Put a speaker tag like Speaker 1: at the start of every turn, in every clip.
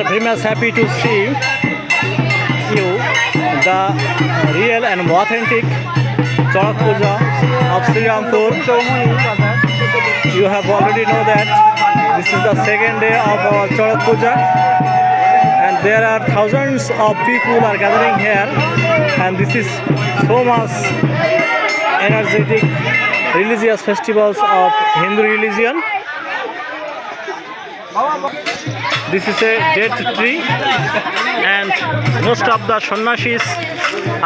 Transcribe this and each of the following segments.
Speaker 1: are very much happy to see you the real and authentic Chorak Puja of Sri Rampur. You have already know that this is the second day of our Chorak Puja, and there are thousands of people are gathering here, and this is so much energetic religious festivals of Hindu religion. This is a date tree, and most of the sannyasis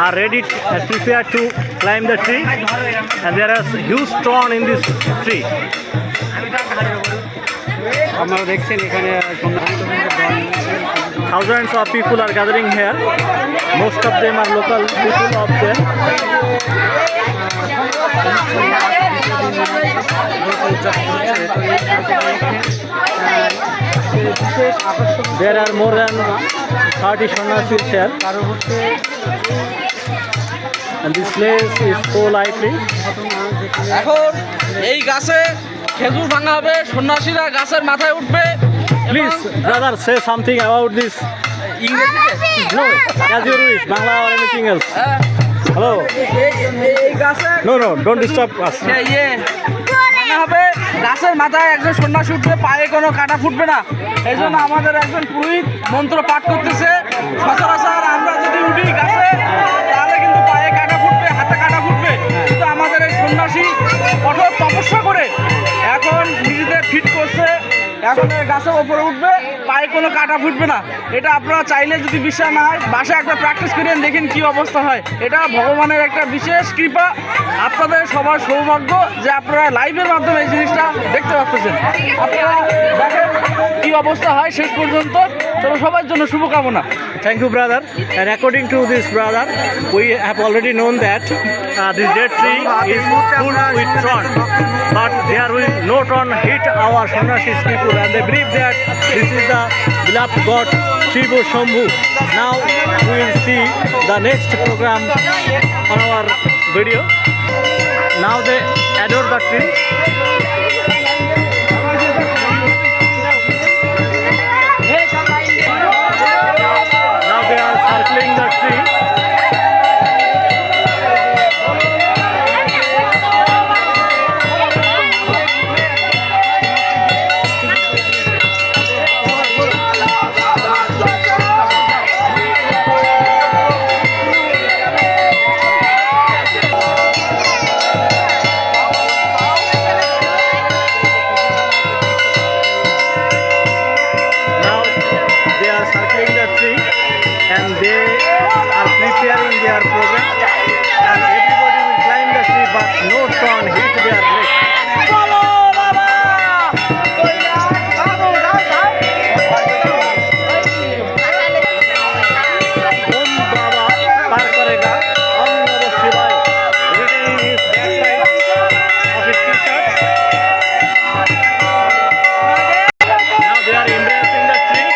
Speaker 1: are ready and prepared to climb the tree, and there is huge thorn in this tree. Thousands of people are gathering here. Most of them are local people of there. There are more than 30 sannyasis here, and this place is so lively.
Speaker 2: এখন এই গাছে খেজুর ভাঙা হবে, সন্ন্যাসীরা গাছের মাথায় উঠবে।
Speaker 1: Please, brother, say something about this.
Speaker 2: ইংরেজিতে
Speaker 1: No, as you wish, Bangla or anything else. Hello.
Speaker 2: এই গাছে
Speaker 1: No, don't disturb us.
Speaker 2: ভাঙা হবে, গাছের মাথায় একজন সন্ন্যাসী উঠবে, পায়ে কোনো কাটা ফুটবে না। এই জন্য আমাদের একজন পুরোহিত মন্ত্র পাঠ করতেছে। সচরাচর আমরা যদি উঠি গাছে তাহলে কিন্তু পায়ে কাটা ফুটবে, হাতে কাটা ফুটবে, কিন্তু আমাদের এই সন্ন্যাসী কঠোর তপস্যা করে এখন নিজেদের ফিট করছে। এখন এই গাছের ওপরে উঠবে, পায়ে কোনো কাটা ফুটবে না। এটা আপনারা চাইলে যদি বিশ্বাস না হয় বাসায় একবার প্র্যাকটিস করেন, দেখেন কি অবস্থা হয়। এটা ভগবানের একটা বিশেষ কৃপা। আপনাদের সবার সৌভাগ্য যে আপনারা লাইভের মাধ্যমে এই জিনিসটা দেখতে পাচ্ছেন। আপনারা দেখেন কি অবস্থা হয় শেষ পর্যন্ত। তবে সবার জন্য শুভকামনা।
Speaker 1: Thank you, brother. And according to this brother, we have already known that this dead tree is full with thorn, but there will no thorn hit our sannyasis people, and they believe that this is the beloved God Shiva Shambhu. Now we will see the next program on our video. Now they adore the tree. Now they are circling the tree. Now they are circling the tree, and they are preparing their program, and everybody will climb the tree, but no thorn hit their leg. Om Baba par karega, Om Namah Shivaya, written in his backside of his t-shirt. Now they are embracing the tree.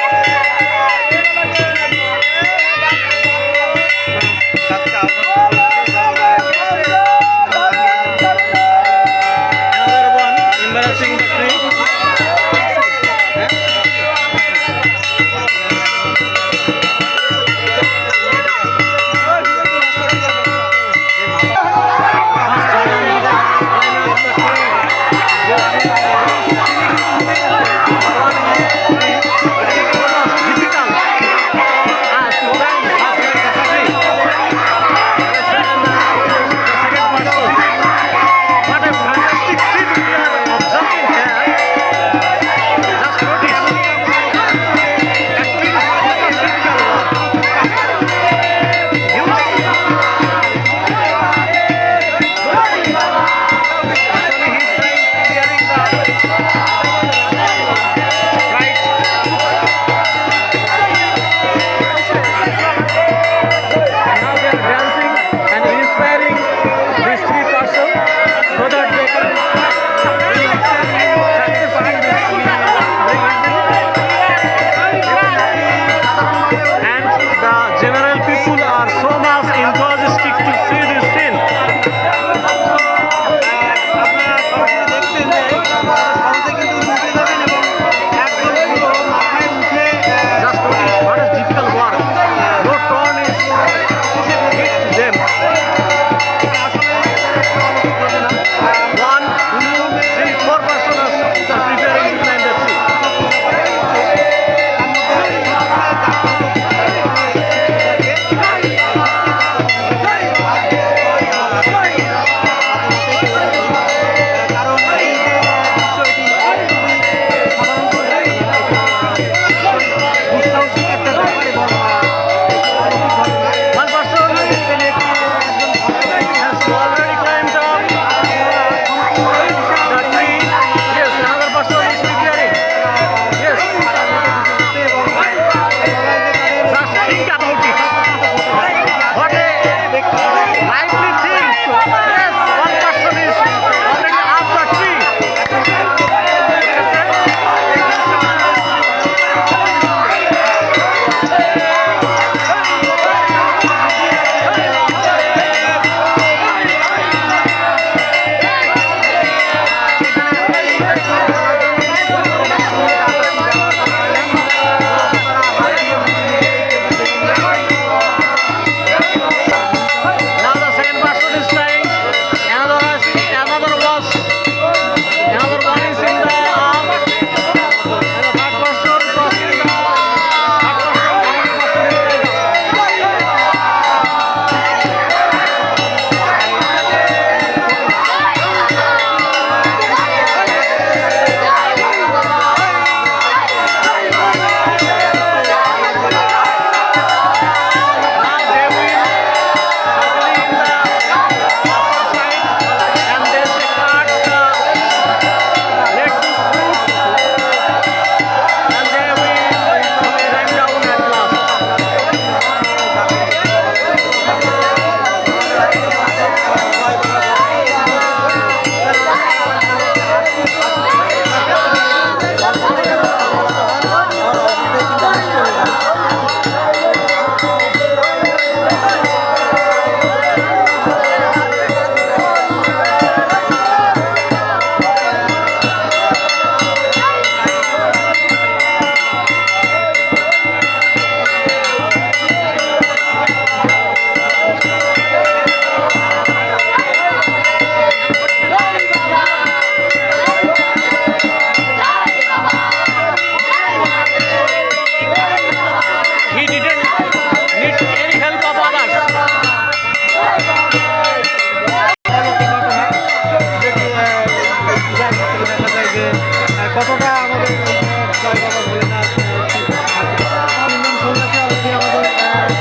Speaker 3: তিনজন সন্ন্যাসী already আমাদের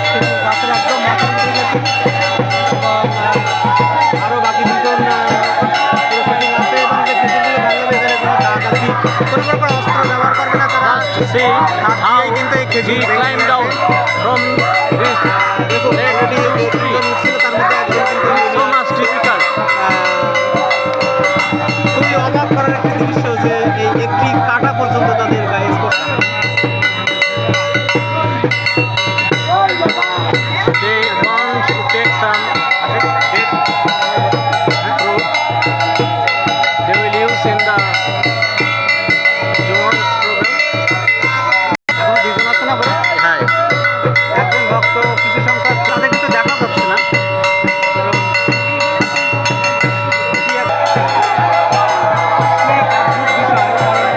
Speaker 3: খেজুর গাছের একদম মাথা উঠে গেছে এবং আরও বাকি দুজন প্রসেসিং আছে এবং যে খেজুরগুলো ভাঙাবে এখানে কোনো দাগ আছে কোনো প্রকার অস্ত্র ব্যবহার করবে না তারা।
Speaker 1: See how
Speaker 3: কিন্তু এই খেজুর
Speaker 1: he climbed down from this
Speaker 3: দেখুন অলরেডি দুজন উঠছিল তার মধ্যে একজন কিন্তু
Speaker 1: so much difficult.
Speaker 3: খুবই অবাক করার একটি দৃশ্য যে এই একটি কাটা পর্যন্ত তাদের গায়ে স্পর্শ হয়।
Speaker 1: They want to take some dead fruit. They will use in the tomorrow's program.
Speaker 3: এখনো দুজন আছে না বলে
Speaker 1: Hi.
Speaker 3: একজন ভক্ত কিছু সংখ্যক তাদের কিন্তু দেখা যাচ্ছে না এবং এটি এক অনেক অদ্ভুত বিষয় কারণ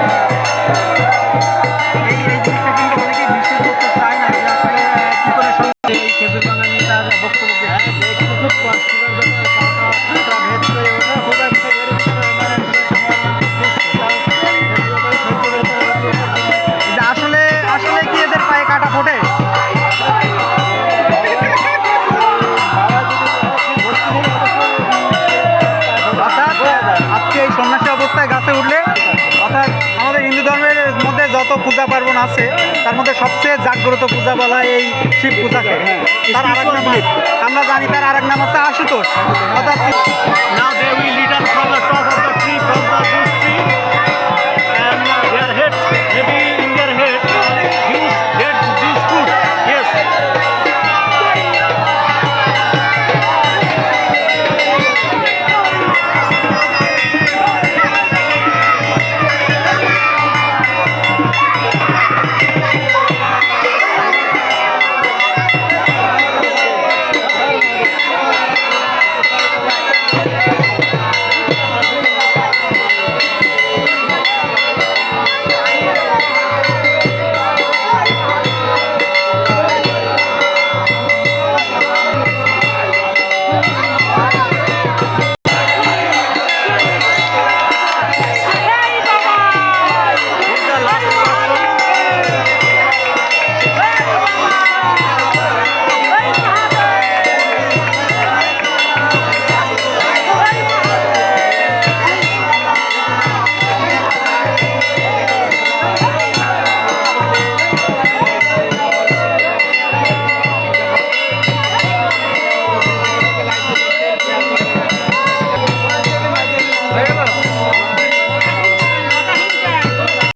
Speaker 3: এই জিনিসটা কিন্তু অনেকেই বিশ্বাস করতে চায় না যে আসলে কি করে সম্ভব এই খেজুর ভাঙা নিয়ে তার বক্তব্য খুব কষ্টের ব্যাপার কাঁটা ভেদ করে ওঠা খুব একটা যে আসলে আসলে কি এদের পায়ে কাটা ফোটে অর্থাৎ আজকে এই সন্ন্যাসী অবস্থায় গাছে উঠলে অর্থাৎ আমাদের হিন্দু ধর্মের মধ্যে যত পূজা পার্বণ আছে তার মধ্যে সবচেয়ে জাগ্রত পূজা বলা হয় এই শিব পূজাকে তার আরেক নাম আমরা জানি তার আরেক নাম আছে আশুতোষ অর্থাৎ
Speaker 1: Now they will return from the top of the tree from the